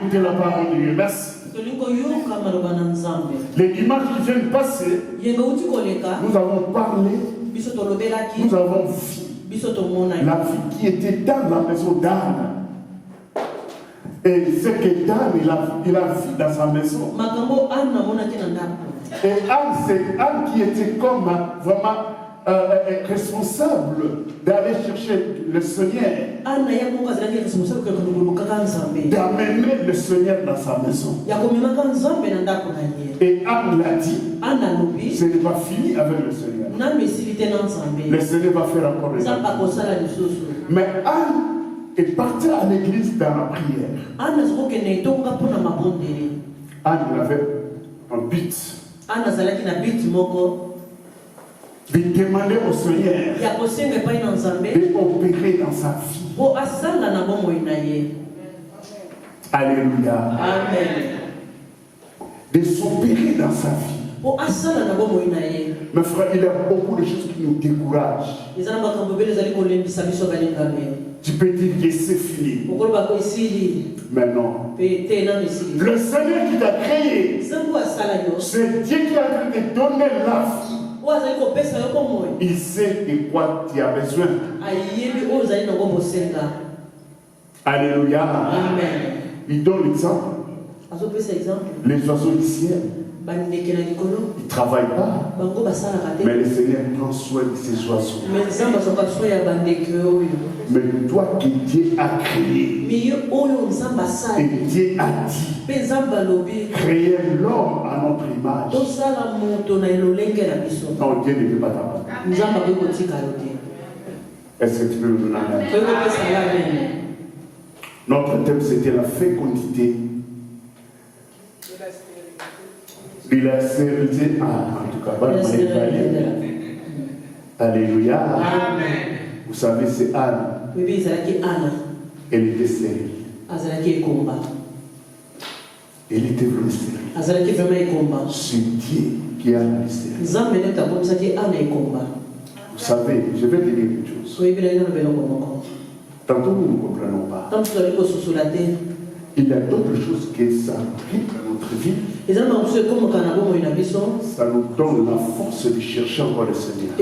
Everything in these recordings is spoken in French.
écouter la parole de Dieu. Merci. Les dimanches qui viennent passer, nous avons parlé, nous avons vu la vie qui était dans la maison d'Anne. Et ce que Dan il a vu dans sa maison. Et Anne, c'est Anne qui était comme vraiment responsable d'aller chercher le Seigneur, d'amener le Seigneur dans sa maison. Et Anne l'a dit, ce n'est pas fini avec le Seigneur. Le Seigneur va faire encore des choses. Mais Anne est partie à l'église dans la prière. Anne avait un but de demander au Seigneur d'opérer dans sa vie. Alléluia. Amen. De s'opérer dans sa vie. Mes frères, il y a beaucoup de choses qui nous découragent. Tu peux dire que c'est fini. Mais non. Le Seigneur qui t'a créé, c'est Dieu qui a te donné la vie. Il sait de quoi tu as besoin. Alléluia. Amen. Il donne l'exemple. Les oiseaux du ciel. Ils ne travaillent pas. Mais le Seigneur prend soin de ces oiseaux. Mais toi que Dieu a créé, et Dieu a dit, créer l'homme à notre image. Non, Dieu ne veut pas t'abandonner. Est-ce que tu peux nous donner un amen? Notre thème c'était la fécondité. Il a servi en tout cas, alléluia. Amen. Vous savez, c'est Anne. Elle était stérile. Elle était vraiment stérile. C'est Dieu qui a la stérile. Vous savez, je vais te dire une chose. Tantôt nous ne comprenons pas. Il y a d'autres choses que ça arrive dans notre vie. Ça nous donne la force de chercher encore le Seigneur.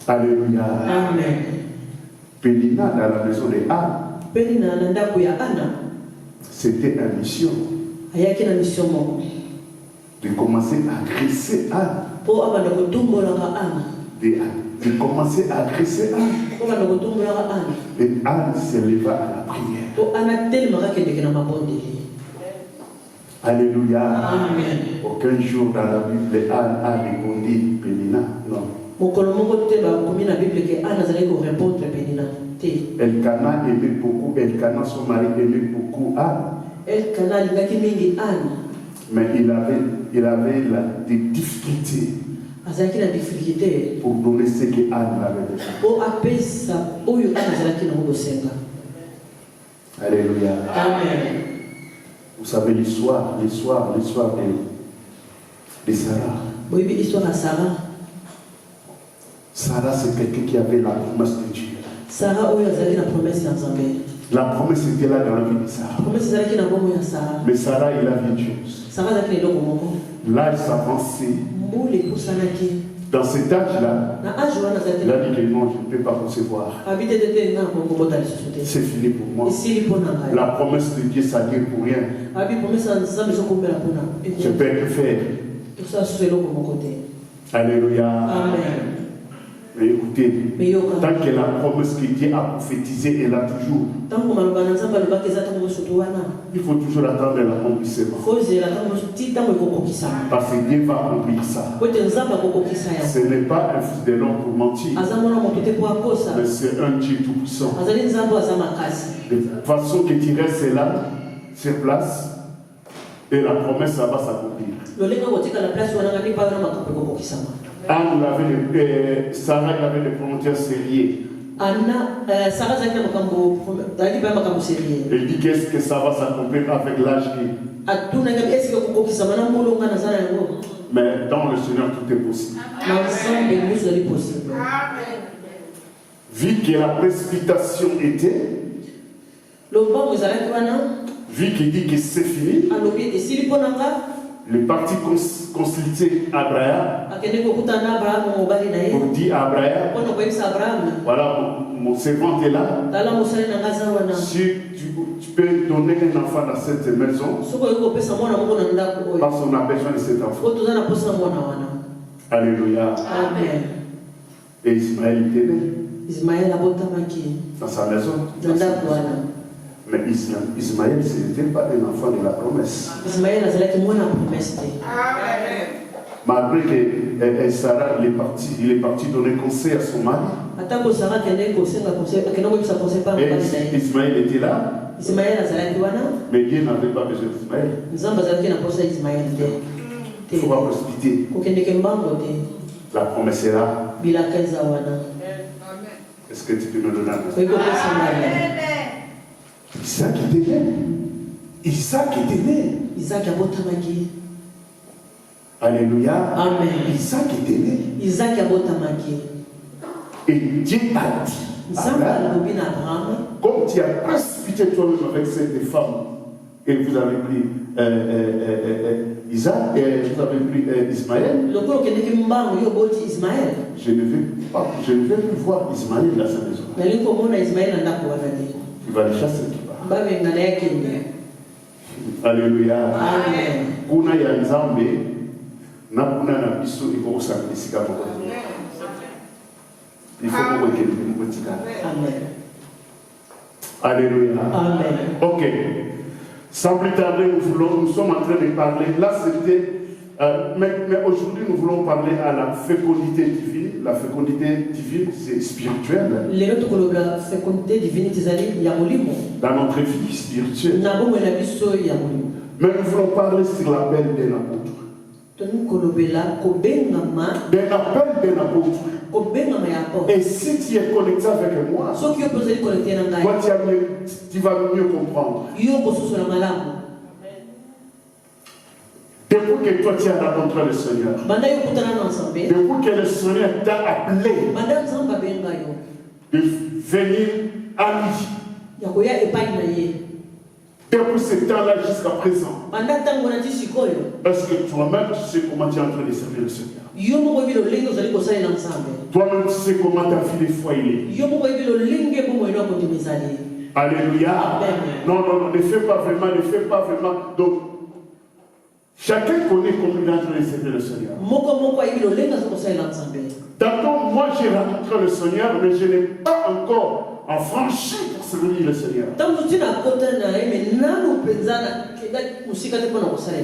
Alléluia. Amen. Pénina dans la maison de Anne, c'était une mission de commencer à agresser Anne. De commencer à agresser Anne. Et Anne se leva à la prière. Alléluia. Amen. Aucun jour dans la Bible, Anne a répondu Pénina. Non. Elkana aimait beaucoup, Elkana son mari aimait beaucoup Anne. Mais il avait des difficultés pour donner ce que Anne avait besoin. Alléluia. Amen. Vous savez l'histoire de Sarah. Sarah, c'est quelqu'un qui avait la promesse de Dieu. La promesse était là dans la vie de Sarah. Mais Sarah, il a vu une chose. Là, il s'avançait. Dans cet âge-là, il a dit que non, je ne peux pas concevoir. C'est fini pour moi. La promesse de Dieu, ça ne dure pour rien. Je peux rien faire. Alléluia. Amen. Mais écoutez, tant que la promesse que Dieu a prophétisée est là toujours, il faut toujours attendre l'accomplissement. Parce que Dieu va accomplir ça. Ce n'est pas un fils de l'homme pour mentir, mais c'est un Dieu tout-puissant. De façon que tu restes là, sur place, et la promesse ça va s'accomplir. Sarah avait le promoteur sérieux. Elle dit qu'est-ce que ça va s'accomplir avec l'âge qui. Mais dans le Seigneur tout est possible. Vu que la précipitation était, Vu qu'il dit que c'est fini, le parti consulté Abraham pour dire à Abraham, voilà, mon servant est là. Si tu peux donner un enfant dans cette maison, parce qu'on a besoin de cet enfant. Alléluia. Amen. Et Ismaël était né dans sa maison. Mais Ismaël, ce n'était pas un enfant de la promesse. Malgré que Sarah, il est parti donner conseil à son mari. Et Ismaël était là. Mais Dieu n'avait pas besoin d'Ismaël. Il ne faut pas précipiter. La promesse est là. Est-ce que tu peux me donner un peu? Isaac était né. Isaac était né. Alléluia. Amen. Isaac était né. Et Dieu a dit, Abraham, comme tu as précipité toi-même avec cette femme, et vous avez pris Isaac, et vous avez pris Ismaël, je ne vais plus voir Ismaël dans sa maison. Il va le chasser. Alléluia. Amen. Kuna ya nzambe na kuna na biso iko osakisika moko. Il faut qu'on regarde le petit gars. Amen. Alléluia. Amen. Ok. Sans plus tarder, nous sommes en train de parler. Là, c'était. Mais aujourd'hui, nous voulons parler à la fécondité divine. La fécondité divine, c'est spirituel. La fécondité divine, dans notre vie spirituelle. Mais nous voulons parler sur l'appel d'un apôtre. D'un appel d'un apôtre. Et si tu es connecté avec moi, toi, tu vas mieux comprendre. Depuis que toi tu as rencontré le Seigneur, depuis que le Seigneur t'a appelé de venir à lui, depuis ce temps-là jusqu'à présent, est-ce que toi-même tu sais comment tu es en train de servir le Seigneur? Toi-même tu sais comment ta vie de foi il est. Alléluia. Non, ne fais pas vraiment. Donc, chacun connaît comment il est en train de servir le Seigneur. D'accord, moi j'ai rencontré le Seigneur, mais je n'ai pas encore franchi pour servir le Seigneur.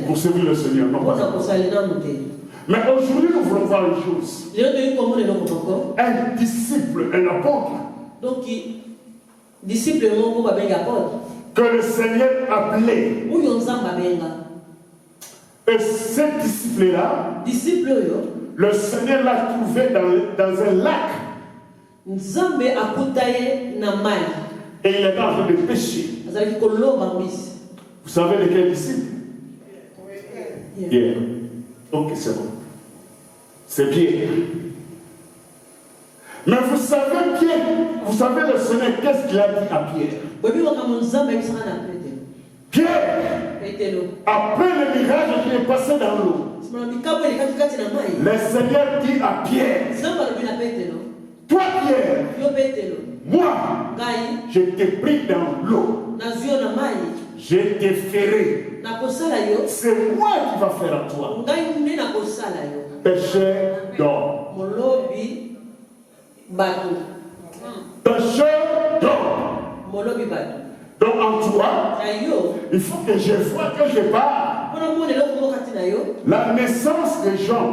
Pour servir le Seigneur, non pas. Mais aujourd'hui, nous voulons voir une chose. Un disciple, un apôtre. Donc, disciple, que le Seigneur appelait. Et ce disciple-là, le Seigneur l'a trouvé dans un lac. Et il est en train de pêcher. Vous savez lequel disciple? Pierre. Ok, c'est bon. C'est Pierre. Mais vous savez Pierre, vous savez le Seigneur, qu'est-ce qu'il a dit à Pierre? Pierre, après le mirage qui est passé dans l'eau, le Seigneur dit à Pierre, toi Pierre, moi, je t'ai pris dans l'eau, je t'ai ferré, c'est moi qui va faire à toi. Pécheur d'or. Pécheur d'or. Donc en toi, il faut que je vois que je parle. La naissance des gens.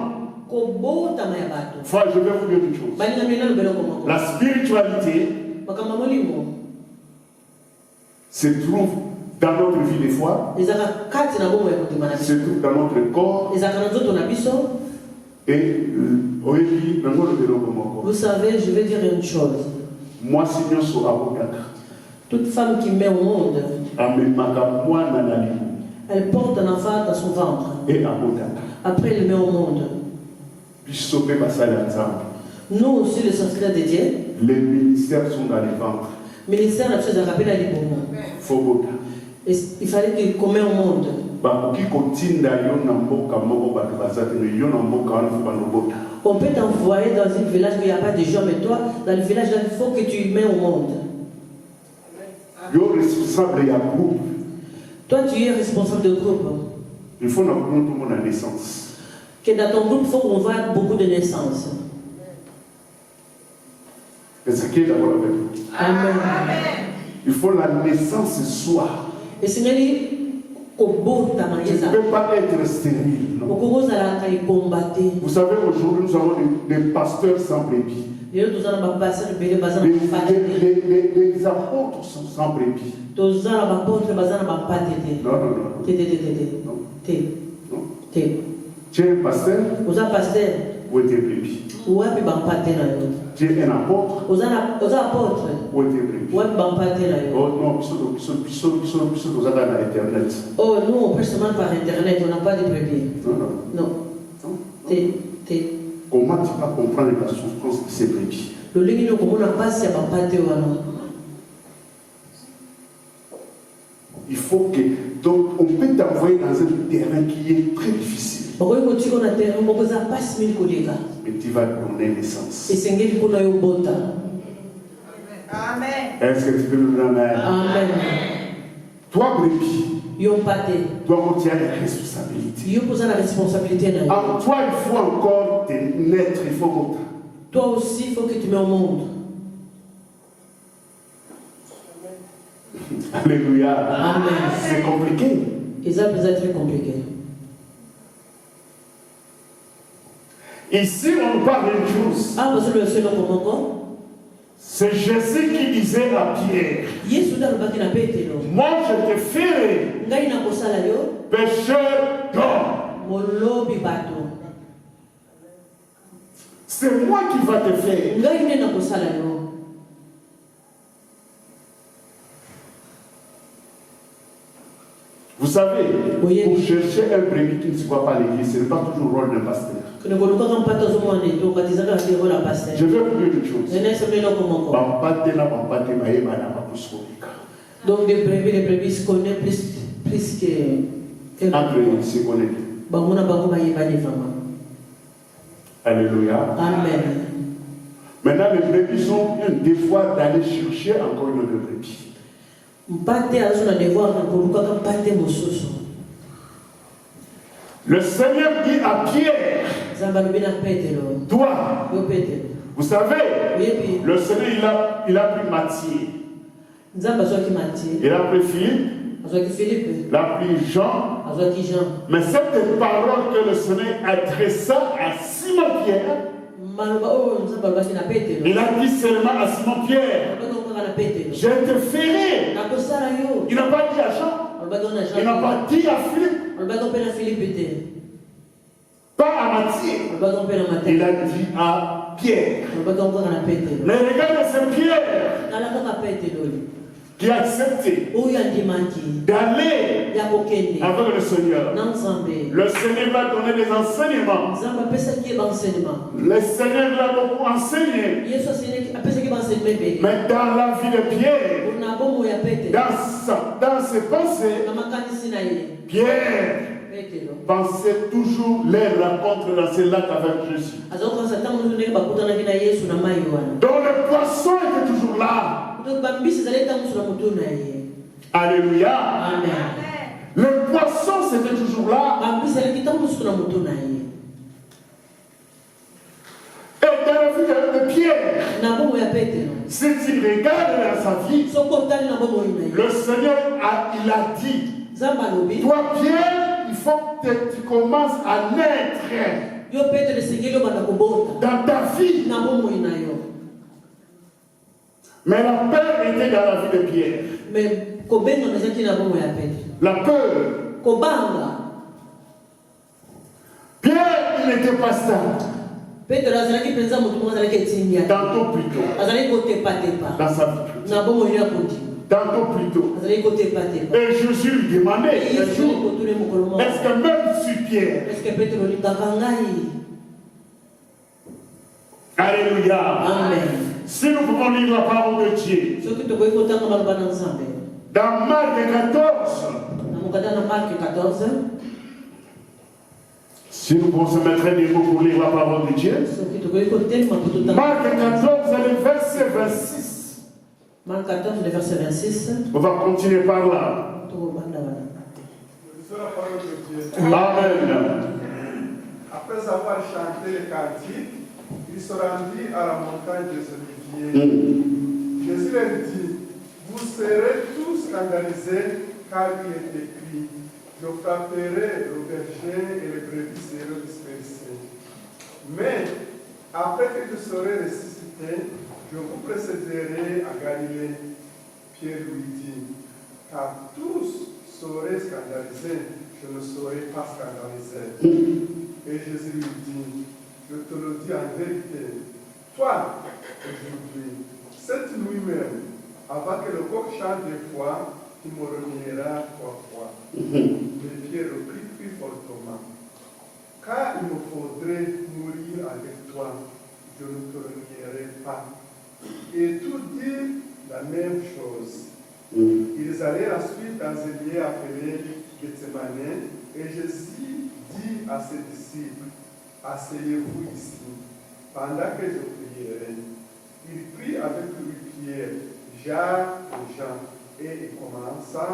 Enfin, je vais vous dire une chose. La spiritualité se trouve dans notre vie des fois. Se trouve dans notre corps. Et vous savez, je vais dire une chose. Moi, si nous sommes toute femme qui met au monde, elle porte un enfant dans son ventre. Après, elle met au monde. Nous aussi, les secrets de Dieu, les ministères sont dans les ventres. Ministère n'a pas rappelé à l'Ibomo. Foboda. Il fallait qu'il commet au monde. On peut t'envoyer dans un village où il n'y a pas de gens, mais toi, dans le village, il faut que tu mets au monde. Toi, tu es responsable de groupe. Il faut que tout le monde ait naissance. Que dans ton groupe, il faut qu'on voit beaucoup de naissances. Est-ce qu'il est d'accord avec vous? Amen. Il faut la naissance soit. Et c'est tu ne peux pas être stérile. Non. Vous savez, aujourd'hui, nous avons des pasteurs sans brebis. Les apôtres sont sans brebis. Non. Tu es un pasteur ou tu es brebis? Tu es un apôtre ou tu es brebis? Oh non, Internet. Oh, nous on peut seulement par Internet, on n'a pas de brebis. Non. Comment tu vas comprendre la souffrance de ces brebis? Il faut que. Donc, on peut t'envoyer dans un terrain qui est très difficile. Mais tu vas donner naissance. Amen. Est-ce que tu peux me dire amen? Amen. Toi, brebis, toi, tu as une responsabilité. En toi, il faut encore te naître. Il faut que toi aussi, il faut que tu mets au monde. Alléluia. Amen. C'est compliqué. Et ça peut être très compliqué. Ici, on parle d'une chose. C'est Jésus qui disait à Pierre, moi je te ferai pécheur d'homme. C'est moi qui va te faire. Vous savez, pour chercher un brebis qui ne se voit pas à l'église, ce n'est pas toujours le rôle d'un pasteur. Je vais vous dire une chose. Donc les brebis se connaissent plus que... Entre eux, se connaissent. Alléluia. Amen. Maintenant, les brebis ont un devoir d'aller chercher encore une autre brebis. Le Seigneur dit à Pierre, toi, vous savez, le Seigneur il a pris Matthieu, il a pris Philippe, il a pris Jean, mais cette parole que le Seigneur adressa à Simon-Pierre, il a dit seulement à Simon-Pierre, je te ferai. Il n'a pas dit à Jean, il n'a pas dit à Philippe, pas à Matthieu, il a dit à Pierre. Mais regardez, c'est Pierre qui a accepté d'aller avec le Seigneur. Le Seigneur va donner des enseignements. Le Seigneur l'a beaucoup enseigné. Mais dans la vie de Pierre, dans ses pensées, Pierre pensait toujours les rencontres dans ces lacs avec Jésus. Donc le poisson était toujours là. Alléluia. Amen. Le poisson c'était toujours là. Et dans la vie de Pierre, si tu regardes dans sa vie, le Seigneur il a dit, toi Pierre, il faut que tu commences à naître dans ta vie. Mais la peur était dans la vie de Pierre. La peur. Pierre, il n'était pas stable. Tantôt plutôt. Dans sa vie. Tantôt plutôt. Et Jésus lui demandait, est-ce que même si Pierre, Alléluia. Amen. Si nous pouvons lire la parole de Dieu. Dans Marc 14. Si nous pouvons se mettre debout pour lire la parole de Dieu. Marc 14, le verset 26. Marc 14, le verset 26. On va continuer par là. Amen. Après avoir chanté le cantique, il se rendit à la montagne des Oliviers. Jésus leur dit, vous serez tous scandalisés car il est écrit, je frapperai le berger et les brebis seront dispersées. Mais après que je serai ressuscité, je vous précéderai à Galilée. Pierre lui dit, car tous seraient scandalisés, je ne serai pas scandalisé. Et Jésus lui dit, je te le dis en vérité, toi, aujourd'hui, cette nuit même, avant que le coq chante deux fois, tu me renieras 3 fois. Mais Pierre reprit plus fortement, car il me faudrait mourir avec toi, je ne te renierai pas. Et tous dirent la même chose. Ils allèrent ensuite dans un lieu appelé Gethsemane, et Jésus dit à ses disciples, asseyez-vous ici, pendant que je prierai. Il prit avec lui Pierre, Jacques et Jean, et il commença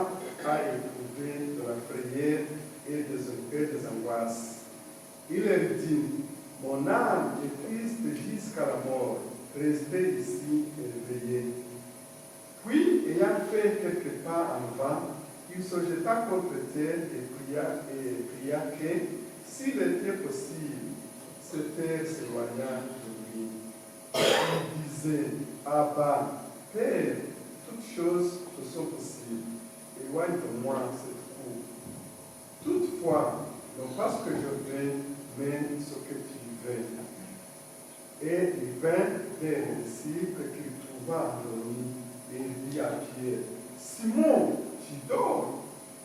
à éprouver de la prière et des angoisses. Il leur dit, mon âme est triste jusqu'à la mort, restez ici et veillez. Puis, ayant fait quelques pas en avant, il se jeta contre terre et pria que, s'il était possible, cette terre s'éloignât de lui. Il disait, Abba, Père, toutes choses te sont possibles, éloigne de moi cette coupe. Toutefois, non pas ce que je veux, mais ce que tu veux. Et il vint vers les disciples qu'il trouva endormis, et il dit à Pierre, Simon, tu dors,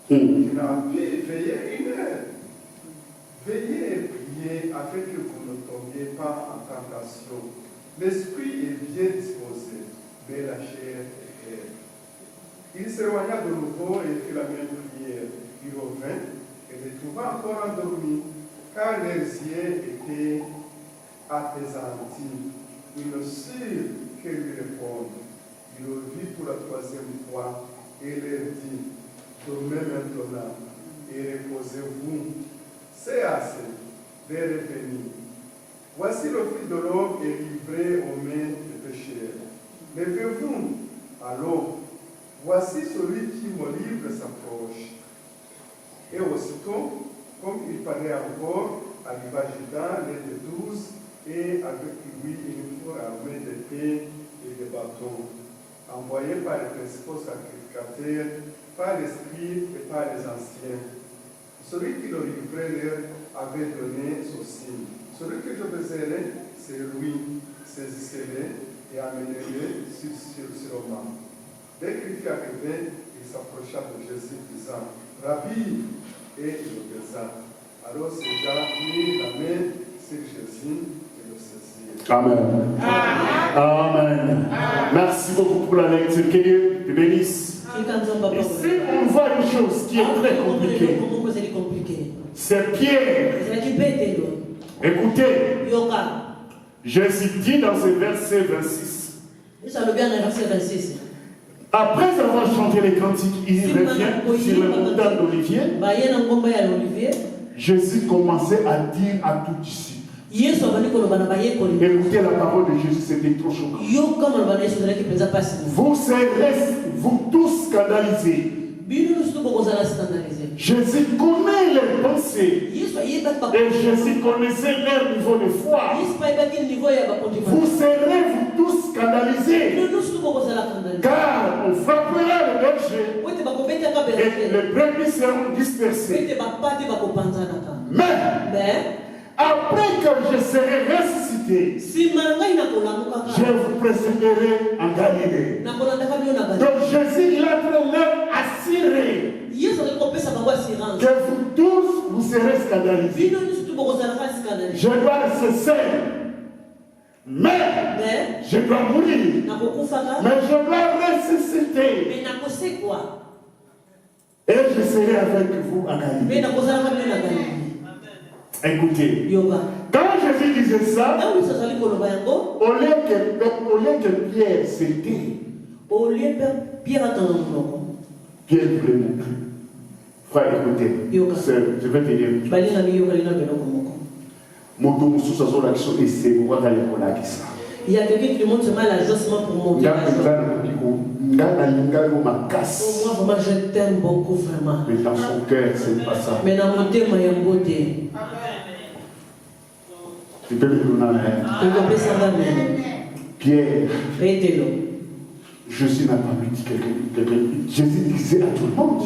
tu n'as pu veiller 1 heure. Veillez et priez afin que vous ne tombiez pas en tentation. L'esprit est bien disposé, mais la chair est faible. Il s'éloigna de nouveau et fit la même prière. Il revint et les trouva encore endormis, car leurs yeux étaient apaisantis. Ils ne surent que lui répondre. Il le vit pour la 3e fois et leur dit, dormez maintenant et reposez-vous. C'est assez, l'heure est venue. Voici le Fils de l'homme est livré aux mains des pécheurs. Levez-vous, allons. Voici celui qui me livre s'approche. Et aussitôt, comme il parlait encore, arriva Judas, l'un des 12, et avec lui une foule armée d'épées et de bâtons, envoyés par les principaux sacrificateurs, par les scribes et par les anciens. Celui qui le livrait leur avait donné son signe. Celui que je baiserai, c'est lui. Saisissez-le et amenez-le sur Roma. Dès qu'il fut arrivé, il s'approcha de Jésus, disant, Rabbi, et il le baisa. Alors ces gens mirent la main sur Jésus et le saisirent. Amen. Amen. Merci beaucoup pour la lecture. Que Dieu te bénisse. Ici, on voit une chose qui est très compliquée. C'est Pierre. Écoutez, Jésus dit dans ce verset 26. Après avoir chanté les cantiques, il revient sur le montagne d'Olivier. Jésus commençait à dire à tous disciples. Écoutez la parole de Jésus, c'était trop choquant. Vous serez, vous tous scandalisés. Jésus connaît les pensées. Et Jésus connaissait leur niveau de foi. Vous serez, vous tous scandalisés. Car on frappera le berger. Et les brebis seront dispersées. Mais après que je serai ressuscité, je vous précéderai en Galilée. Donc Jésus, il a leur assuré que vous tous, vous serez scandalisés. Je dois le cesser. Mais je dois mourir. Mais je dois ressusciter. Et je serai avec vous à Galilée. Écoutez, quand Jésus disait ça, au lieu que Pierre s'était, Pierre voulait montrer. Frère, écoutez, je vais te dire. Il y a quelqu'un qui lui montre seulement l'ajustement pour monter la joie. Moi, vraiment, je t'aime beaucoup, vraiment. Mais dans son cœur, ce n'est pas ça. Mais dans mon thème, il y a un beauté. Tu peux me donner un amen. Pierre, Jésus n'a pas dit quelqu'un. Jésus disait à tout le monde.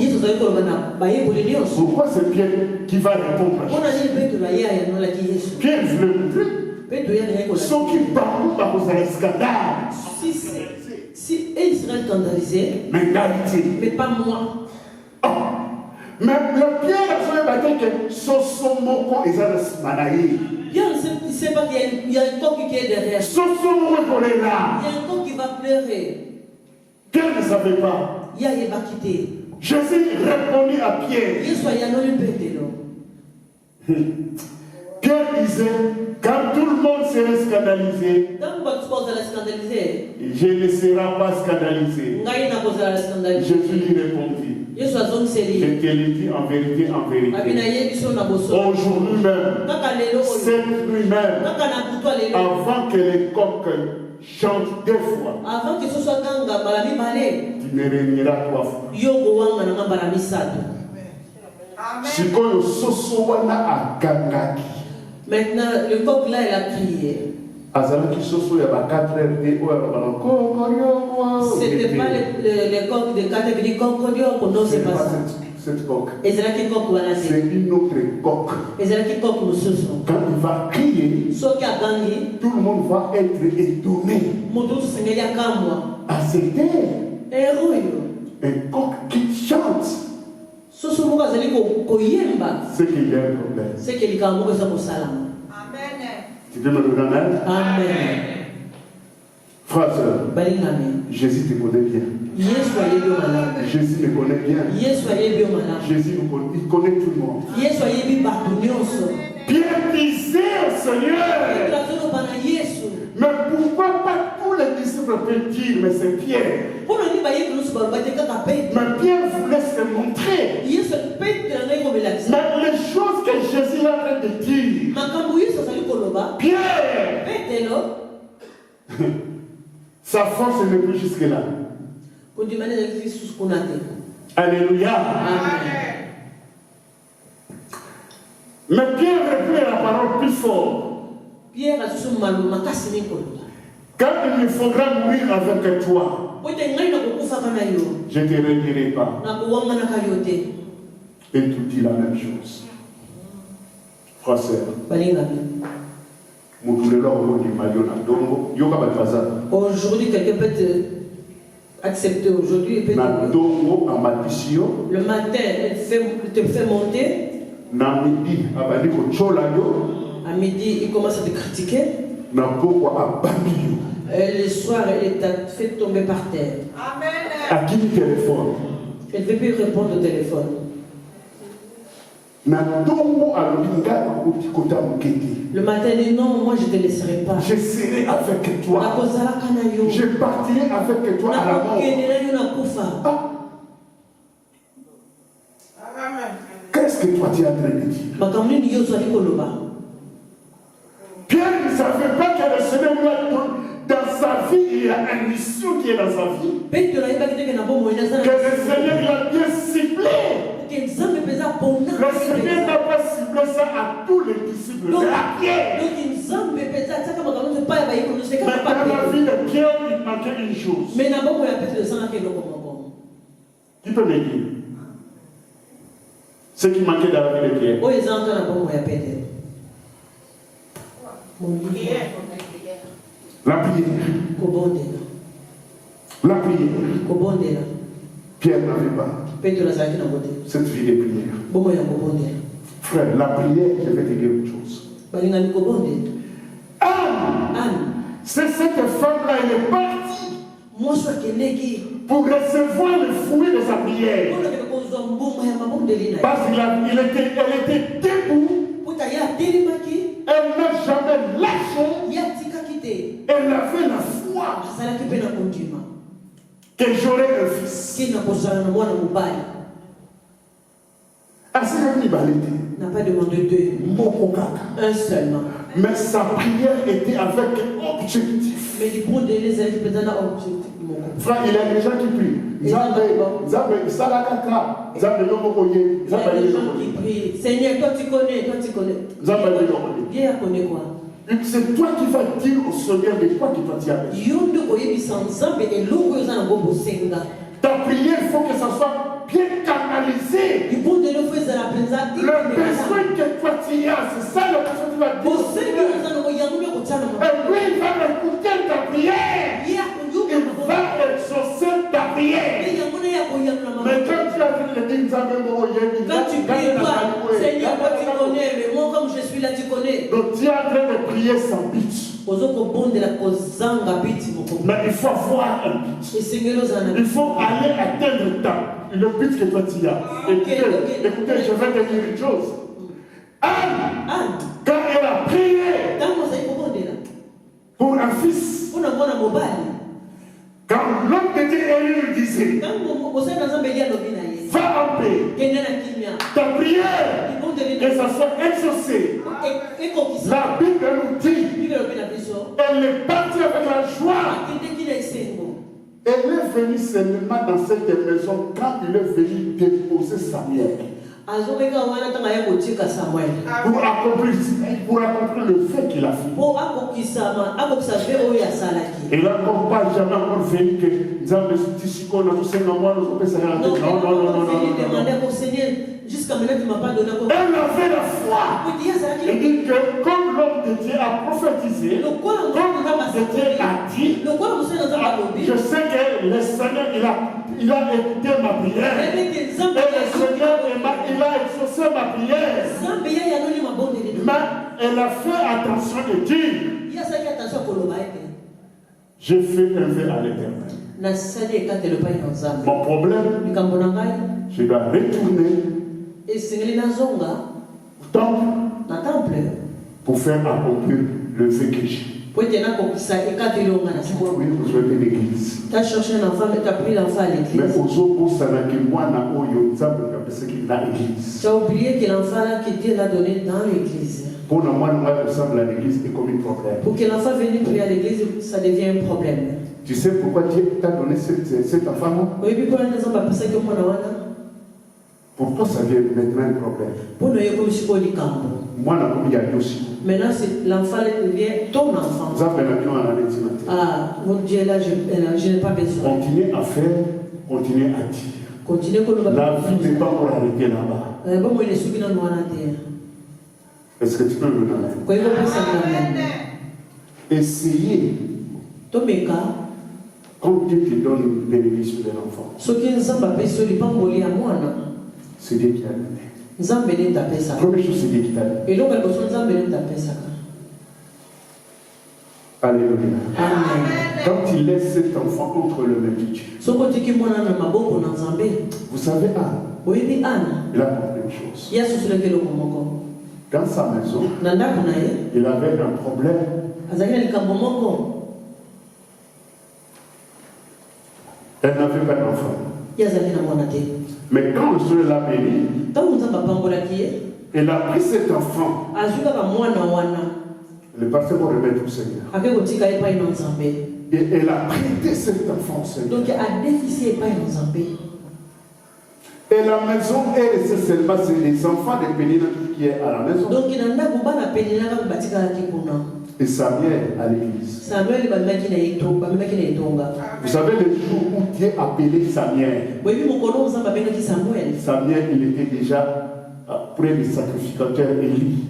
Pourquoi c'est Pierre qui va répondre à Jésus? Pierre voulait montrer. Ceux qui parlent par vos scandales. Si Israël scandalisé, mais pas moi. Oh. Mais le Pierre a fait que Soso Moko et Manaï. Pierre ne sait pas qu'il y a un coq qui est derrière. Soso Moko est là. Il y a un coq qui va pleurer. Pierre ne savait pas. Jésus répondit à Pierre. Pierre disait, quand tout le monde serait scandalisé, je ne serai pas scandalisé. Jésus lui répondit, je te le dis en vérité, en vérité. Aujourd'hui même, cette nuit même, avant que les coqs chantent deux fois, tu me réuniras trois fois. Sikoyo soso wana akangaki. Maintenant, le coq là, il a crié. C'était pas les coqs de 4 heures qui disent cocorio, non, c'est pas ça. Cette coque. C'est une autre coque. Quand il va crier, tout le monde va être étonné. Ah, c'était un coq qui chante. C'est qu'il y a un problème. Tu peux me donner un amen? Amen. Frère, Jésus te connaît bien. Jésus me connaît bien. Jésus il connaît tout le monde. Pierre disait au Seigneur, mais pourquoi pas tous les disciples peuvent dire, mais c'est Pierre? Mais Pierre voulait se montrer. Mais les choses que Jésus a en train de dire, Pierre, sa force n'est plus jusque-là. Alléluia. Mais Pierre reprit la parole plus fort. Quand il me faudra mourir avec toi, je ne te renierai pas. Et tu dis la même chose. Frère, aujourd'hui, quelqu'un peut accepter aujourd'hui. Le matin, il te fait monter. À midi, il commence à te critiquer. Le soir, il t'a fait tomber par terre. Amen. À qui tu téléphones? Elle ne veut plus répondre au téléphone. Le matin, il dit non, moi je ne te laisserai pas. Je serai avec toi. Je partirai avec toi à la mort. Ah. Qu'est-ce que toi tu es en train de dire? Pierre ne savait pas que le Seigneur dans sa vie, il y a une mission qui est dans sa vie. Que le Seigneur l'a bien ciblé. Le Seigneur n'a pas ciblé ça à tous les disciples. C'est à Pierre. Mais dans la vie de Pierre, il manquait une chose. Qui peut me dire? Ce qui manquait dans la vie de Pierre. La prière. La prière. Pierre n'avait pas cette vie de prière. Frère, la prière, je vais te dire une chose. Anne C'est cette femme-là, elle est partie pour recevoir le fruit de sa prière. Parce qu'elle était debout. Elle n'a jamais lâché. Elle avait la foi que j'aurais un fils. N'a pas demandé deux. Un seulement. Mais sa prière était avec un objectif. Mais du coup, les objectifs. Frère, il y a des gens qui prient. Il y a des gens qui prient. Seigneur, toi tu connais. Dieu connaît quoi? C'est toi qui vas dire au Seigneur de quoi tu vas dire. Ta prière, il faut que ça soit bien canalisé. Le besoin que toi tu as, c'est ça le besoin que tu vas dire. Et lui, il va écouter ta prière. Il va exaucer ta prière. Mais quand tu as vu le dire, quand tu pries, toi, Seigneur, toi tu connais, mais moi comme je suis là, tu connais. Donc tu es en train de prier sans but. Mais il faut avoir un but. Il faut aller atteindre le but que toi tu as. Écoutez, je vais te dire une chose. Anne, quand elle a prié pour un fils, quand l'homme de Dieu lui disait, va en paix, ta prière, que ça soit exaucé. La Bible nous dit, elle est partie avec la joie. Elle est venue seulement dans cette maison quand il est venu déposer Samuel. Pour accomplir le fait qu'il a fait. Et là, on ne parle jamais encore venu que nous avons dit si on a tous ces moments, nous avons fait ça. Non. Jusqu'à maintenant, tu ne m'as pas donné encore. Elle avait la foi. Elle dit que comme l'homme de Dieu a prophétisé, comme l'homme de Dieu a dit, je sais que le Seigneur, il a écouté ma prière. Et le Seigneur, il a exaucé ma prière. Mais elle a fait attention de dire, j'ai fait un vœu à l'Éternel. Mon problème, je dois retourner au temple pour faire accomplir le vœu que j'ai. Oui, vous avez une église. Tu as cherché un enfant, mais tu as pris l'enfant à l'église. Mais aux autres, ça n'a que moi, tu as oublié que l'enfant que Dieu l'a donné dans l'église. Pour moi, l'église est comme un problème. Pour que l'enfant vienne prier à l'église, ça devient un problème. Tu sais pourquoi Dieu t'a donné cet enfant-là? Oui, puis pour la raison, pour toi, ça devient maintenant un problème. Moi, il y a aussi. Maintenant, l'enfant devient ton enfant. Ah, mon Dieu, là, je n'ai pas besoin. Continuez à faire, continuez à dire. La vie n'est pas pour arrêter là-bas. Est-ce que tu peux me donner? Essayez. Quand Dieu te donne une bénédiction de l'enfant, c'est Dieu qui a donné. Première chose, c'est Dieu qui t'a donné. Alléluia. Quand il laisse cet enfant entre les mains de Dieu, vous savez, Anne, il a compris une chose. Dans sa maison, il avait un problème. Elle n'avait pas d'enfant. Mais quand le Seigneur l'a béni, elle a pris cet enfant. Le pasteur va remettre au Seigneur. Et elle a prêté cet enfant au Seigneur. Et la maison, c'est seulement les enfants de Pénina qui est à la maison. Et Samuel à l'église. Vous savez le jour où Dieu a appelé Samuel. Samuel, il était déjà près du sacrificateur Élie.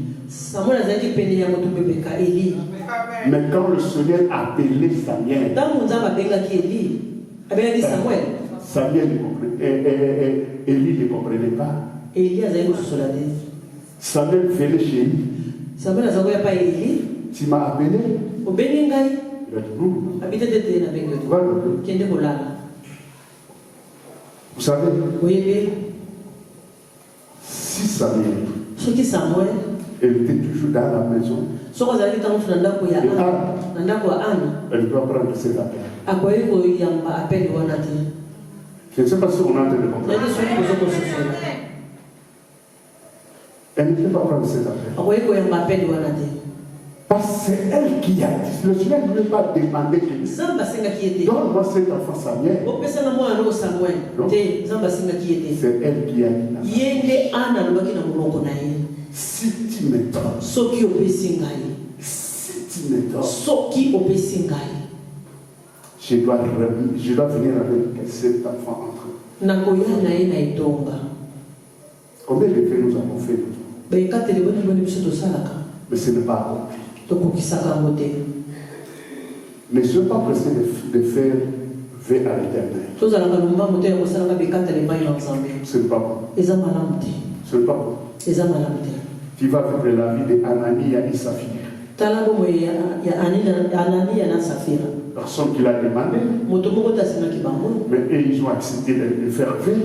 Mais quand le Seigneur a appelé Samuel, Samuel ne comprenait, Élie ne comprenait pas. Samuel venait chez lui. Tu m'as appelé. Vous savez, si Samuel était toujours dans la maison, elle doit prendre ses appels. Je ne sais pas si on a entendu comprendre. Elle ne peut pas prendre ses appels. Parce que c'est elle qui a dit. Le Seigneur ne lui a pas demandé que donne-moi cet enfant Samuel. Non. C'est elle qui a dit. Si tu me donnes, je dois venir avec cet enfant entre eux. Combien de fois nous avons fait? Mais ce n'est pas accompli. Ne soyez pas pressés de faire vœu à l'Éternel. Ce n'est pas bon. Ce n'est pas bon. Tu vas vivre la vie de Anania et Saphir. Personne qui l'a demandé. Mais eux, ils ont accepté de faire vœu.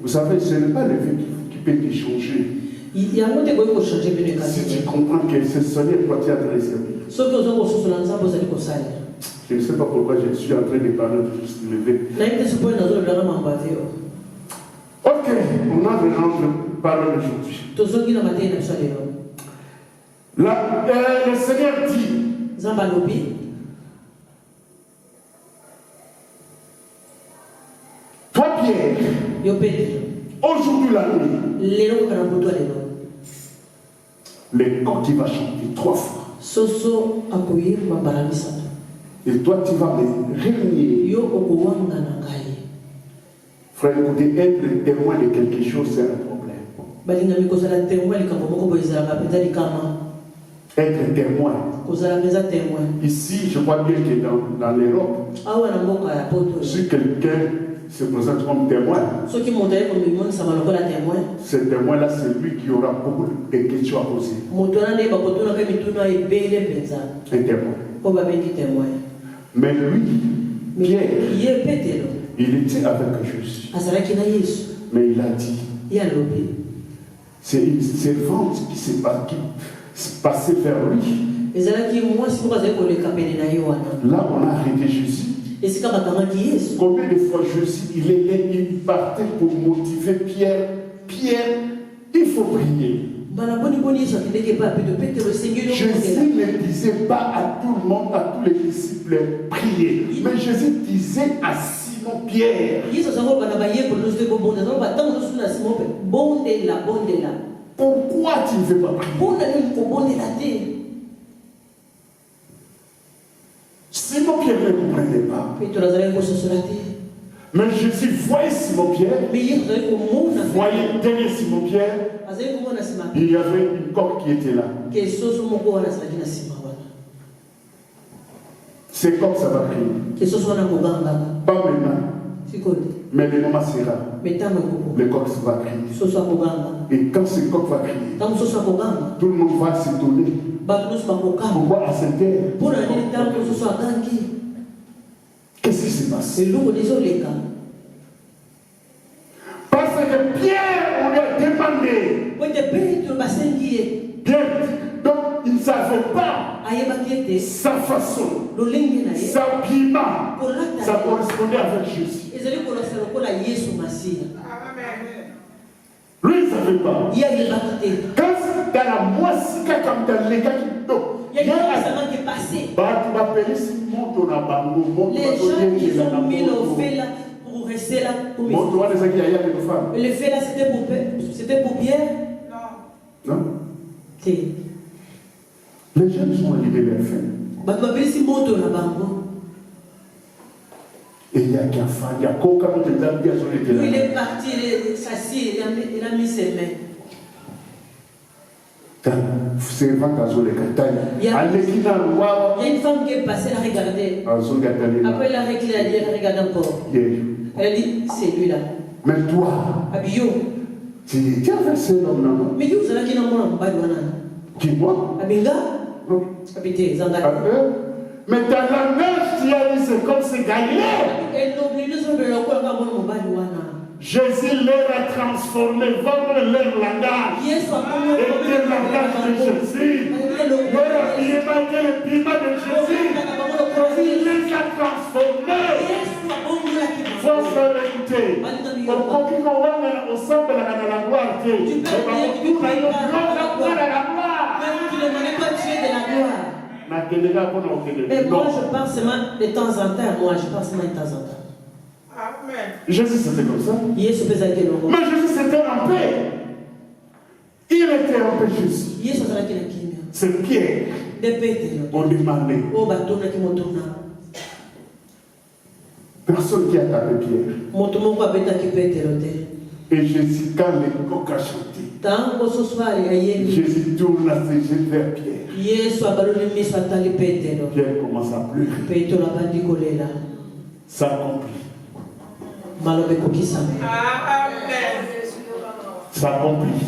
Vous savez, ce n'est pas le vœu qui peut te changer. Si tu comprends que ce Seigneur doit être réservé. Je ne sais pas pourquoi je suis en train de parler de juste lever. Ok, on a vraiment parlé aujourd'hui. Le Seigneur dit, toi Pierre, aujourd'hui la nuit, le corps qui va chanter 3 fois. Et toi tu vas me régner. Frère, écoutez, être témoin de quelque chose, c'est un problème. Être témoin. Ici, je vois bien que dans l'Europe, si quelqu'un se présente comme témoin, ce témoin-là, c'est lui qui aura beaucoup de questions à poser. Un témoin. Mais lui, Pierre, il était avec Jésus. Mais il a dit, c'est une servante qui s'est passée vers lui. Là, on a arrêté Jésus. Combien de fois Jésus, il partait pour motiver Pierre. Pierre, il faut prier. Jésus ne disait pas à tout le monde, à tous les disciples, prier. Mais Jésus disait à Simon Pierre, pourquoi tu ne veux pas prier? Simon Pierre ne comprenait pas. Mais Jésus voyait Simon Pierre, voyait derrière Simon Pierre, il y avait une coque qui était là. Ces coques, ça va prier. Pas maintenant. Mais le moment sera. Le coq va crier. Et quand ce coq va crier, tout le monde va s'étonner. Pourquoi à cette heure? Qu'est-ce qui se passe? Parce que Pierre, on lui a demandé. Pierre, donc il ne savait pas sa façon, sa piment, ça correspondait avec Jésus. Lui, il ne savait pas. Quand dans la moitié, comme dans les cas qui il y a quelque chose qui est passé. Les gens qui ont mis le fait là pour rester là. Le fait là, c'était pour Pierre? Non. Les gens sont arrivés vers la fin. Et il y a qu'un fan, il y a qu'aucun autre bien sur les terrains. Il est parti, il est assis, il a mis ses mains. C'est vrai il y a une femme qui est passée, elle a regardé. Après, elle a regardé, elle a regardé encore. Elle a dit, c'est lui là. Mais toi, tu as versé l'homme là. Mais vous allez qui n'a pas qui moi? Mais dans la langage, tu as dit c'est comme c'est Galilée. Jésus leur a transformé vraiment leur langage. Et le langage de Jésus. Leur habillement était le piment de Jésus. Il les a transformés. Il faut se réécouter. Au centre de la gloire. Mais moi je parle seulement de temps en temps. Moi je parle seulement de temps en temps. Amen. Jésus c'était comme ça. Mais Jésus c'était en paix. Il était en paix Jésus. C'est Pierre. On demandait. Personne qui a tapé Pierre. Et Jésus, quand les coqs a chanté, Jésus tourne à ses yeux vers Pierre. Pierre commence à pleurer. Ça accomplit. Ça accomplit.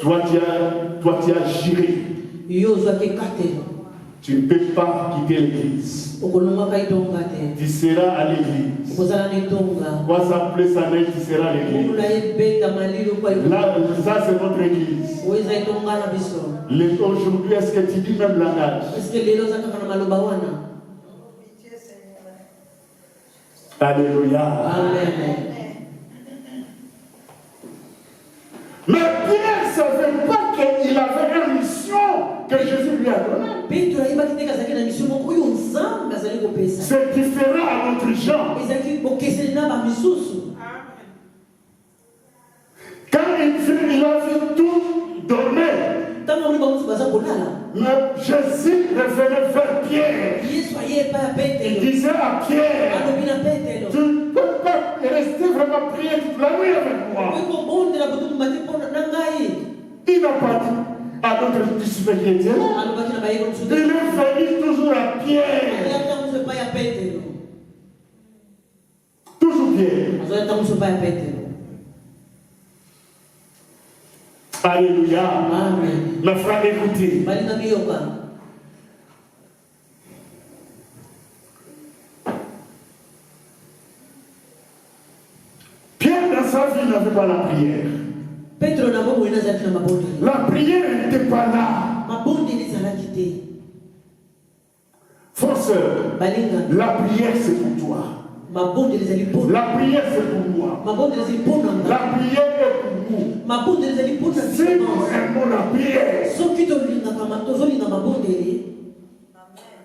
Toi tu as géré. Tu ne peux pas quitter l'église. Tu seras à l'église. Quoi ça plaît, ça n'est, tu seras à l'église. Là, ça c'est notre église. Aujourd'hui, est-ce que tu dis même langage? Alléluia. Amen. Mais Pierre ne savait pas qu'il avait une mission que Jésus lui a donnée. C'est différent à notre genre. Quand il a vu tout dormir, mais Jésus revenait vers Pierre. Il disait à Pierre, tu ne peux pas rester vraiment prier toute la nuit avec moi. Il n'a pas dit à notre disciple qui était là. Il est venu toujours à Pierre. Toujours Pierre. Alléluia. Amen. Ma frère, écoutez. Pierre, dans sa vie, n'avait pas la prière. La prière n'était pas là. Frère, la prière c'est pour toi. La prière c'est pour moi. La prière est pour nous. Si nous aimons la prière,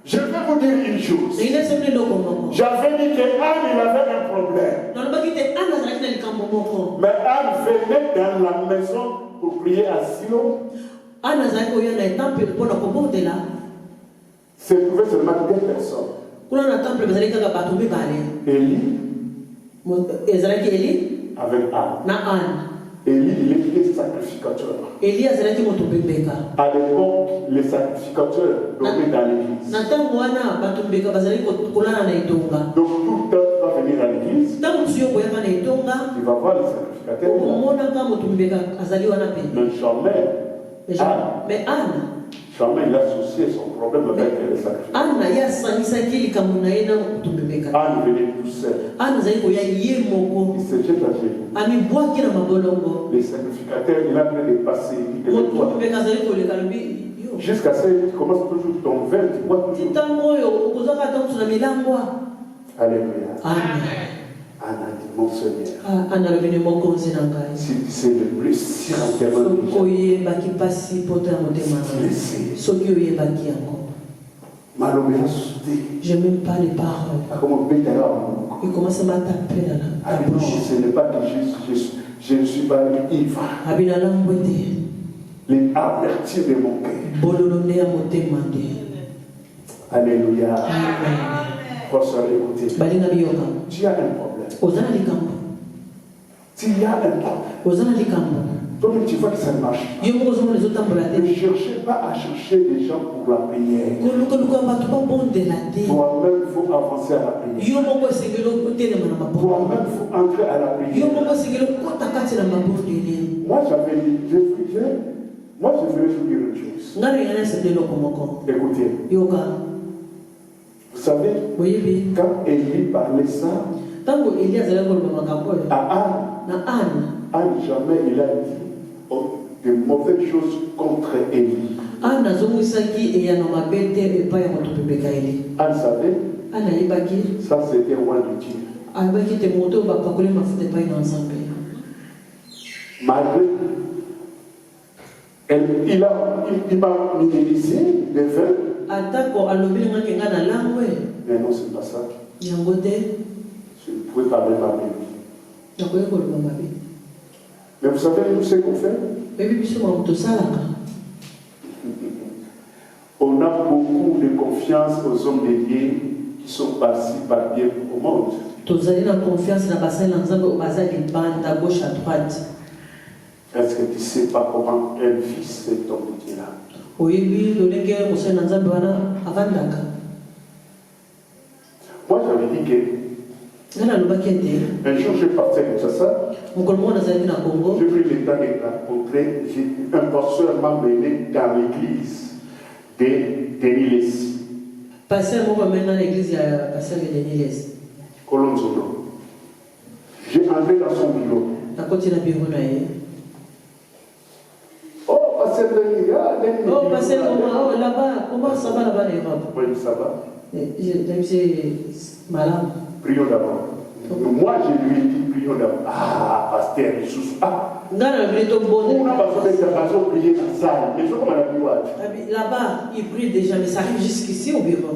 je vais vous dire une chose. J'avais dit que Anne il avait un problème. Mais Anne venait dans la maison pour prier à Silo. C'est trouvé seulement 2 personnes. Élie avec Anne. Élie, il était sacrificateur. À l'époque, les sacrificateurs dormaient dans l'église. Donc tout le temps, tu vas venir à l'église. Tu vas voir les sacrificateurs. Mais jamais il a associé son problème avec les sacrificateurs. Anne venait tout seul. Il se jette à genoux. Les sacrificateurs, il a pris des passés. Jusqu'à ce qu'il commence toujours ton verre, tu bois toujours. Alléluia. Anne a dit, mon Seigneur, si tu sais le plus, si je n'aime pas les paroles. Il commence à m'attaquer dans la bouche. Ce n'est pas que je ne suis pas ivre. Les avertis de mon cœur. Alléluia. François, écoutez. Tu as un problème. S'il y a un problème, toi-même tu vois que ça marche. Ne cherchez pas à chercher des gens pour la prière. Toi-même, il faut avancer à la prière. Toi-même, il faut entrer à la prière. Moi, j'avais dit, j'ai prié. Moi, je voulais vous dire une chose. Écoutez. Vous savez, quand Élie parlait ça à Anne, jamais il a dit de mauvaises choses contre Élie. Anne savait, ça c'était roi de Dieu. Malgré, il m'a minimisé des vins. Mais non, c'est pas ça. Je ne pouvais pas même ma Bible. Mais vous savez, nous, ce qu'on fait? On a beaucoup de confiance aux hommes de Dieu qui sont passés par Dieu au monde. Est-ce que tu ne sais pas comment elle vit cet homme de Dieu-là? Moi, j'avais dit que un jour, je partais de ça. J'ai pris le temps de rencontrer. Un pasteur m'a mené dans l'église de Denis Lessi. Pasteur m'a mené dans l'église de Pasteur Denis Lessi. Colonzono. J'ai entré dans son bureau. Oh, Pasteur Denis. Oh, Pasteur, là-bas, comment ça va là-bas, l'Europe? Oui, ça va. J'ai malade. Prions d'abord. Moi, je lui ai dit, prions d'abord. Ah, pasteur, Jésus. Ah, on a besoin de prier dans la salle. Mais je comme la là-bas, il prie déjà, mais ça arrive jusqu'ici au bureau.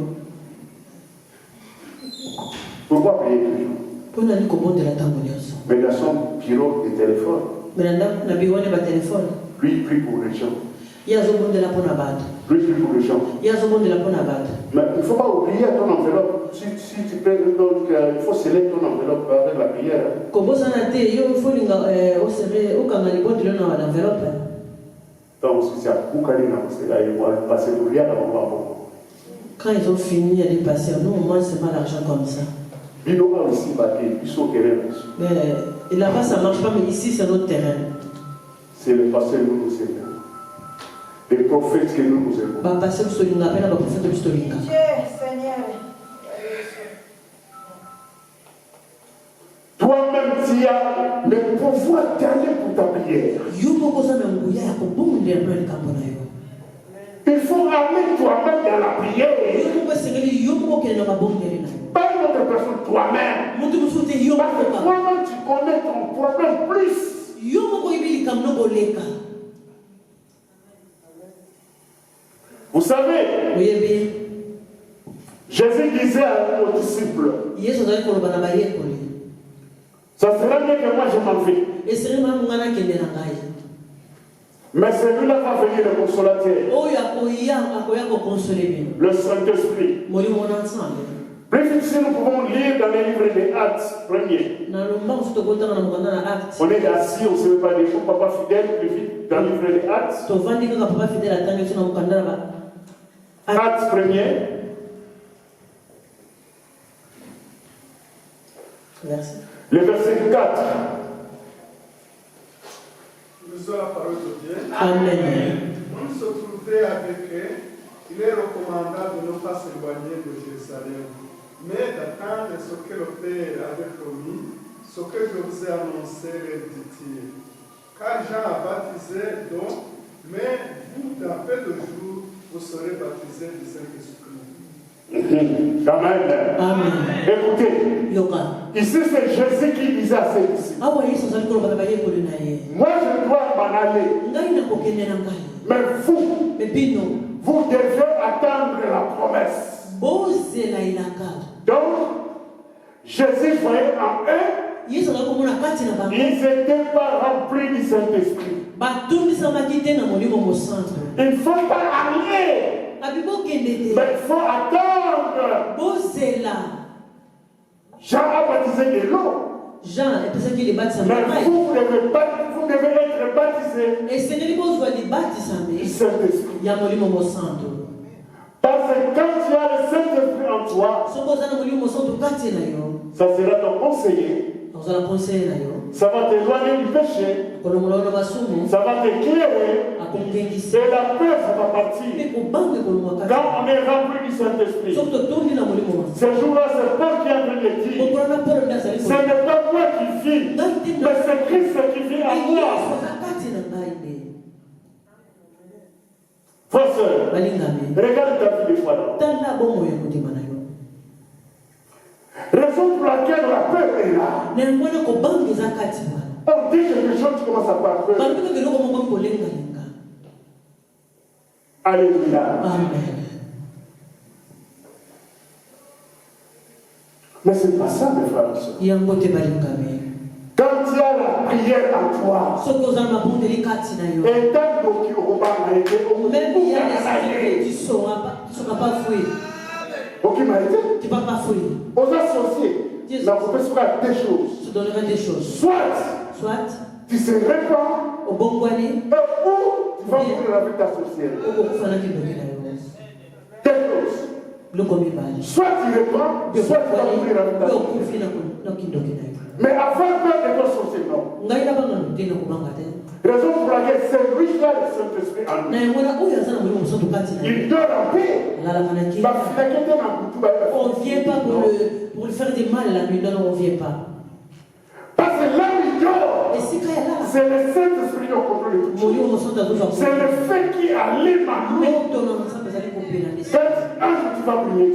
Pourquoi prier toujours? Pour aller commander la table. Mais dans son bureau de téléphone. Mais dans le bureau de téléphone. Lui, il prie pour les gens. Il y a un monde de la ponabade. Lui, il prie pour les gens. Il y a un monde de la ponabade. Mais il ne faut pas oublier ton enveloppe. Si tu peux, donc, il faut sceller ton enveloppe avec la prière. Donc, si c'est à Koukalina, c'est là, ils vont passer pour rien avant. Quand ils ont fini à dépasser, nous, au moins, c'est pas l'argent comme ça. Ils n'ont pas aussi battu, ils sont querellés. Et là-bas, ça ne marche pas, mais ici, c'est notre terrain. C'est le passé que nous nous aimons. Les prophètes que nous nous aimons. Toi-même, tu as le pouvoir d'aller pour ta prière. Il faut aller toi-même dans la prière. Pas une autre personne, toi-même. Parce que toi-même, tu connais ton problème plus. Vous savez, Jésus disait à nos disciples, ça sera mieux que moi je m'en vais. Mais celui-là va venir le consolateur, le Saint-Esprit. Plus difficile, nous pouvons lire dans les livres des Actes premiers. On est assis, on ne se veut pas des choses, papa fidèle, dans le livre des Actes. Actes premiers. Le verset 4. Nous avons la parole de Dieu. Amen. On se trouvait avec eux. Il est recommandable de ne pas s'éloigner de Jérusalem, mais d'attendre ce que le Père avait promis, ce que je vous ai annoncé, dit-il. Car Jean a baptisé d'eau, mais vous, dans peu de jours, vous serez baptisés du Saint-Esprit. Amen. Amen. Écoutez, ici c'est Jésus qui disait à ses disciples. Moi je dois m'en aller. Mais vous devez attendre la promesse. Donc, Jésus voyait en eux, ils n'étaient pas remplis du Saint-Esprit. Il ne faut pas aller. Mais il faut attendre. Jean a baptisé de l'eau. Mais vous devez être baptisés du Saint-Esprit. Parce que quand tu as le Saint-Esprit en toi, ça sera ton conseiller. Ça va t'éloigner du péché. Ça va t'éclairer. Et la peur, ça va partir. Quand on est rempli du Saint-Esprit, ce jour-là, c'est Paul qui est en train de dire. Ce n'est pas moi qui vis, mais c'est Christ qui vit en moi. Frère, sœur, regarde ta vie des fois là. Raison pour laquelle la peur est là. On dit quelque chose, tu commences à avoir peur. Alléluia. Amen. Mais ce n'est pas ça, mes frères et sœurs. Quand il y a la prière en toi, et tant que tu auras été, même il y a des choses que tu ne sauras pas fouiller. Tu ne vas pas fouiller. Aux associés, la prophétie sera des choses. Tu donneras des choses. Soit tu se répands, au bon point, ou tu vas mourir avec ta sorcière. Des choses. Soit tu répands, soit tu vas mourir avec ta sorcière. Mais avant de ton sorcier, non. Raison pour laquelle c'est lui qui a le Saint-Esprit en lui. Il dort en paix. On ne vient pas pour lui faire du mal la nuit. Non, on ne vient pas. Parce que là où il dort, c'est le Saint-Esprit qui contrôle tout. C'est le fait qui allume en lui. Quand tu vas prier,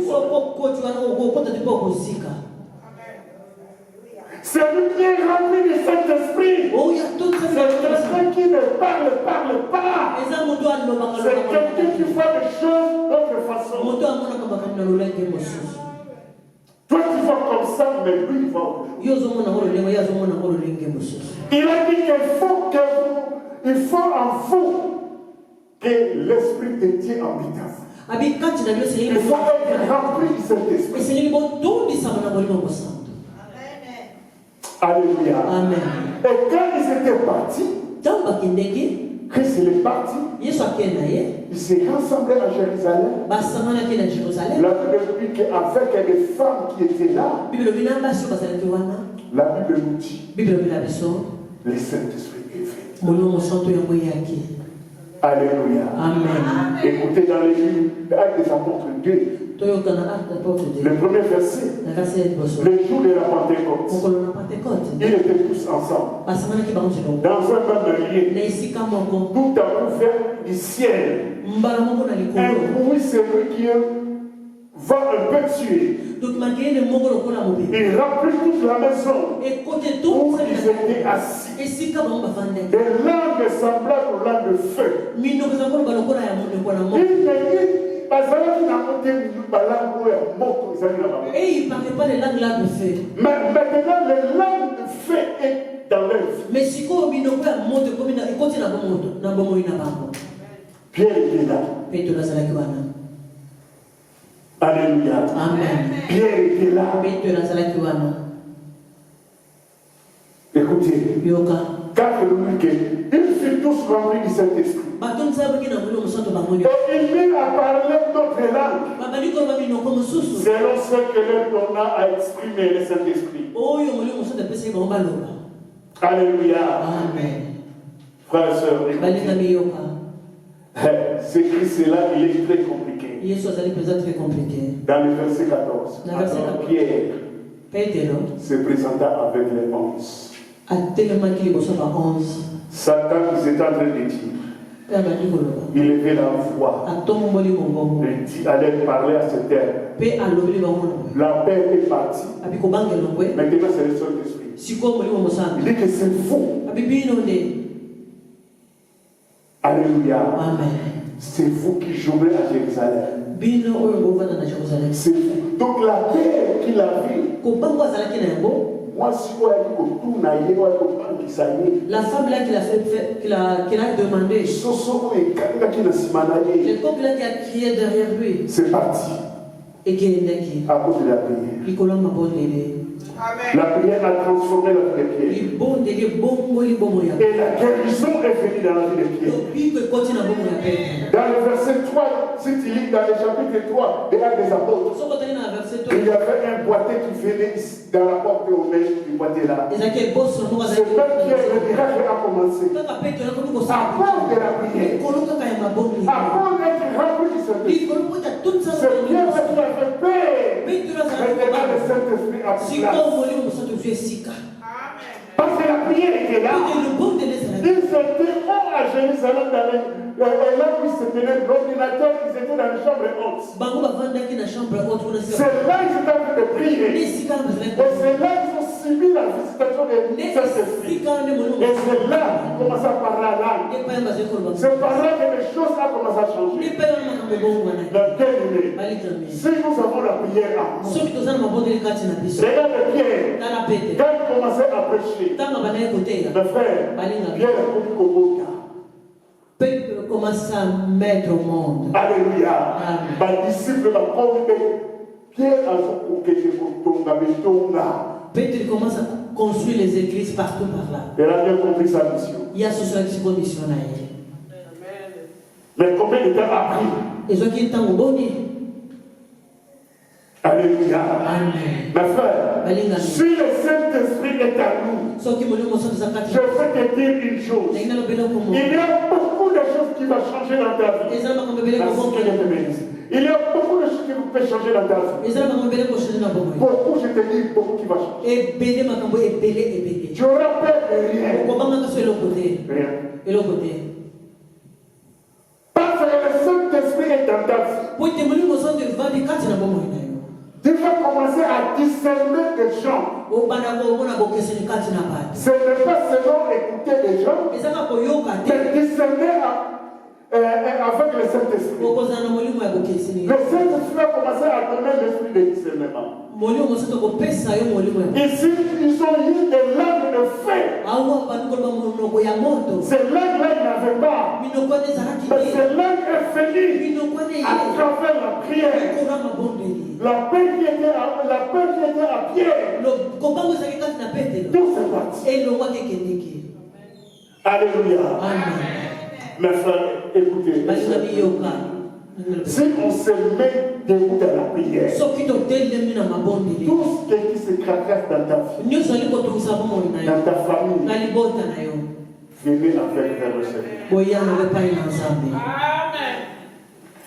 c'est lui qui est rempli du Saint-Esprit. C'est quelqu'un qui ne parle pas. C'est quelqu'un qui fait les choses d'autre façon. Toi tu vas comme ça, mais lui il va autre chose. Il a dit qu'il faut en vous que l'Esprit de Dieu habite en vous. Il faut être rempli du Saint-Esprit. Alléluia. Amen. Et quand ils étaient partis, Christ est parti, ils se rassemblaient à Jérusalem. La Bible dit qu'avec les femmes qui étaient là, la Bible nous dit le Saint-Esprit est fait. Alléluia. Amen. Écoutez dans les livres Actes des Apôtres 2, le premier verset, le jour de la Pentecôte, ils étaient tous ensemble dans un même lieu. Tout a ouvert du ciel. Un bruit, c'est lui qui va un peu tuer. Il remplit toute la maison où ils étaient assis. Des langues semblables aux langues de feu. Il me et il ne parlait pas les langues là de feu. Mais maintenant, les langues de feu est dans leur vie. Mais si on Pierre était là. Alléluia. Amen. Pierre était là. Écoutez, car ils furent tous remplis du Saint-Esprit. Et ils mirent à parler d'autres langues, selon ce que leur donna à exprimer le Saint-Esprit. Alléluia. Amen. Frères et sœurs, ce Christ-là, il est très compliqué. Dans le verset 14, Pierre se présenta avec les 11. Satan s'est en train de dire, il levait la voix, il dit, allez parler à cette terre. La paix est partie. Maintenant c'est le Saint-Esprit. Il dit que c'est vous. Alléluia. Amen. C'est vous qui jouerez à Jérusalem. C'est vous. Donc la paix qu'il a vue. Moi, si vous avez la femme là qu'il a demandé, le couple là qui a crié derrière lui, c'est parti. Et qui à cause de la prière. La prière a transformé la vie de Pierre. Et la guérison est venue dans la vie de Pierre. Dans le verset 3, si tu lis dans le chapitre 3 des Actes des Apôtres, Il y avait un boîtier qui venait dans la porte au nez du boîtier là. C'est même qui le miracle a commencé. À cause de la prière. À cause d'être rempli du Saint-Esprit. C'est bien ce qui avait peur. Maintenant le Saint-Esprit a pris place. Parce que la prière était là. Ils étaient à Jérusalem, et là où ils se tenaient l'ordinateur, ils étaient dans la chambre haute. C'est là qu'ils étaient en train de prier. Et c'est là qu'ils ont subi la visitation de Saint-Esprit. Et c'est là qu'ils commencent à parler à l'âme. C'est par là que les choses ont commencé à changer. Donc, bien-aimé, si nous avons la prière à nous, regarde Pierre, quand il commençait à prêcher, mes frères, Pierre a commis Koboka. Peut commencer à mettre au monde. Alléluia. Ma disciple m'a convaincu. Pierre a Peter commence à construire les églises partout par là. Elle a bien compris sa mission. Il y a ce soir qui condition. Mais combien de temps après? Et ce qui est en bon. Alléluia. Amen. Ma frère, si le Saint-Esprit est à nous, je vais te dire une chose. Il y a beaucoup de choses qui vont changer dans ta vie. Il y a beaucoup de choses qui peuvent changer dans ta vie. Beaucoup, je te dis, beaucoup qui va changer. Tu auras peur de rien. Rien. Parce que le Saint-Esprit est dans ta vie. Tu vas commencer à discerner des gens. Ce n'est pas seulement écouter des gens, mais discerner avec le Saint-Esprit. Le Saint-Esprit va commencer à donner l'esprit de discernement. Ici, ils ont eu des langues de feu. Ces langues-là, ils n'avaient pas. Mais ces langues est finies à travers la prière. La paix qui était à Pierre. Tout s'est parti. Alléluia. Amen. Mes frères, écoutez. Si on se met debout dans la prière, tout ce qui se tracasse dans ta vie, dans ta famille, venez avec vers le Seigneur.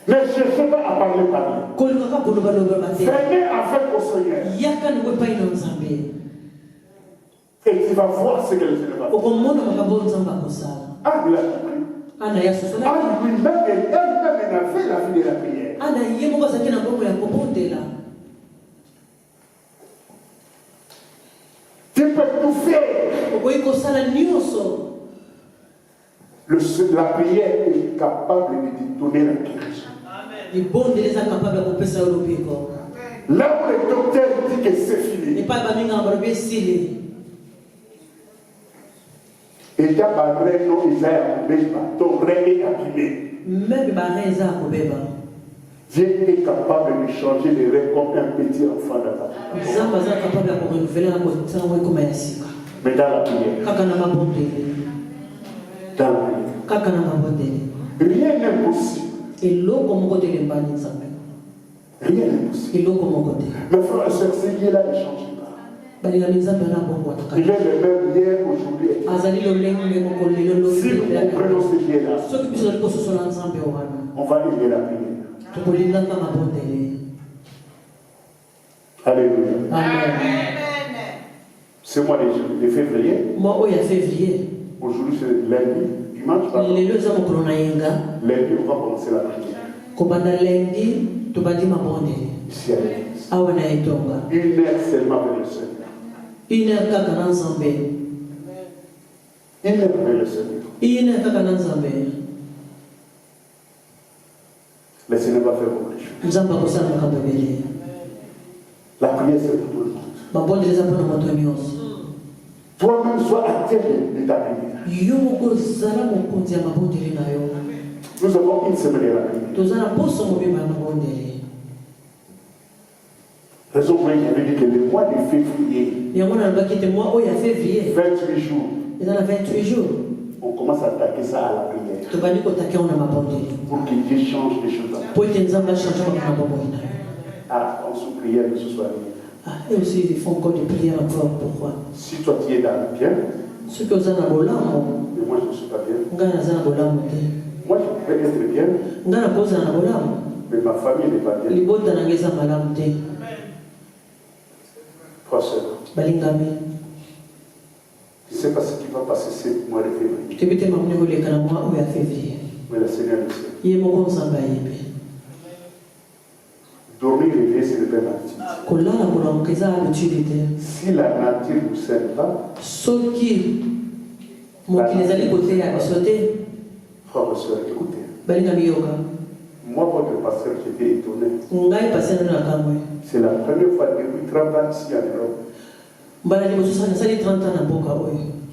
Ne cherchez pas à parler. Venez avec au Seigneur. Et tu vas voir ce que le Seigneur va faire. Ah, il a compris. Lui-même, il a fait la vie de la prière. Tu peux tout faire. La prière est capable de te donner la guérison. Là où le docteur dit que c'est fini, et ta barre non Isaïe ton rêve est abîmé. Dieu est capable de changer les rêves comme un petit enfant dans ta vie. Mais dans la prière, rien n'est possible. Rien n'est possible. Mais frère, ce Seigneur-là ne change pas. Il est le même hier, aujourd'hui. Si nous comprenons ce qui est là, on va aider la prière. Alléluia. Amen. Ce mois de février. Aujourd'hui c'est lundi. Dimanche. Lundi, on va commencer la prière. Ici à l'église. 1 heure seulement avec le Seigneur. 1 heure kaka na Nzambe. 1 heure avec le Seigneur. 1 heure kaka na Nzambe. Le Seigneur va faire beaucoup de choses. La prière c'est pour tout le monde. Toi-même sois à terre de ta prière. Nous avons une semaine de la prière. Raison pour laquelle j'avais dit que le mois de février, 28 jours, on commence à attaquer ça à la prière. Pour que Dieu change les choses. Ah, on se prière ce soir. Ah, et aussi, ils font encore des prières encore. Pourquoi? Si toi tu es dans le bien, ceux qui ont un abolam, mais moi je ne suis pas bien. Moi, je peux être bien, mais ma famille n'est pas bien. Frère, sœur, je ne sais pas ce qui va passer ce mois de février. Mais le Seigneur le sait. Dormir et veiller, c'est le père l'activité. Si la nature ne vous sert pas, frère et sœur, écoutez. Moi, votre pasteur, j'étais étonné. C'est la première fois depuis 30 ans ici en Europe.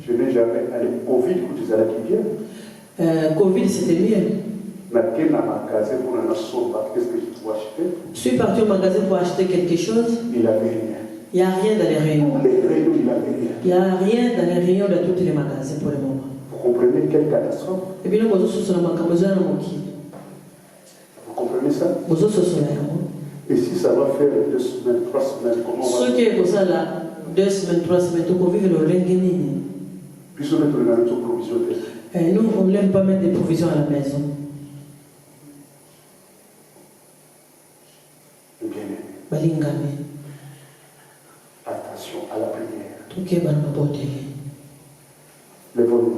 Je n'ai jamais allé. Covid, vous allez qui vient. Covid, c'était mieux. Qu'est-ce que je dois acheter? Je suis parti au magasin pour acheter quelque chose. Il n'avait rien. Il n'y a rien dans les rayons. Les rayons, il n'avait rien. Il n'y a rien dans les rayons de tous les magasins pour le moment. Vous comprenez quelle catastrophe? Et puis, nous avons vous comprenez ça? Et si ça va faire 2 semaines, 3 semaines, comment on va? Ce qui est pour ça, là, 2 semaines, 3 semaines, on peut vivre le renguéni. Puis on met une provision. Nous, on n'aime pas mettre des provisions à la maison. Attention à la prière. Tout est bon. Lève-nous.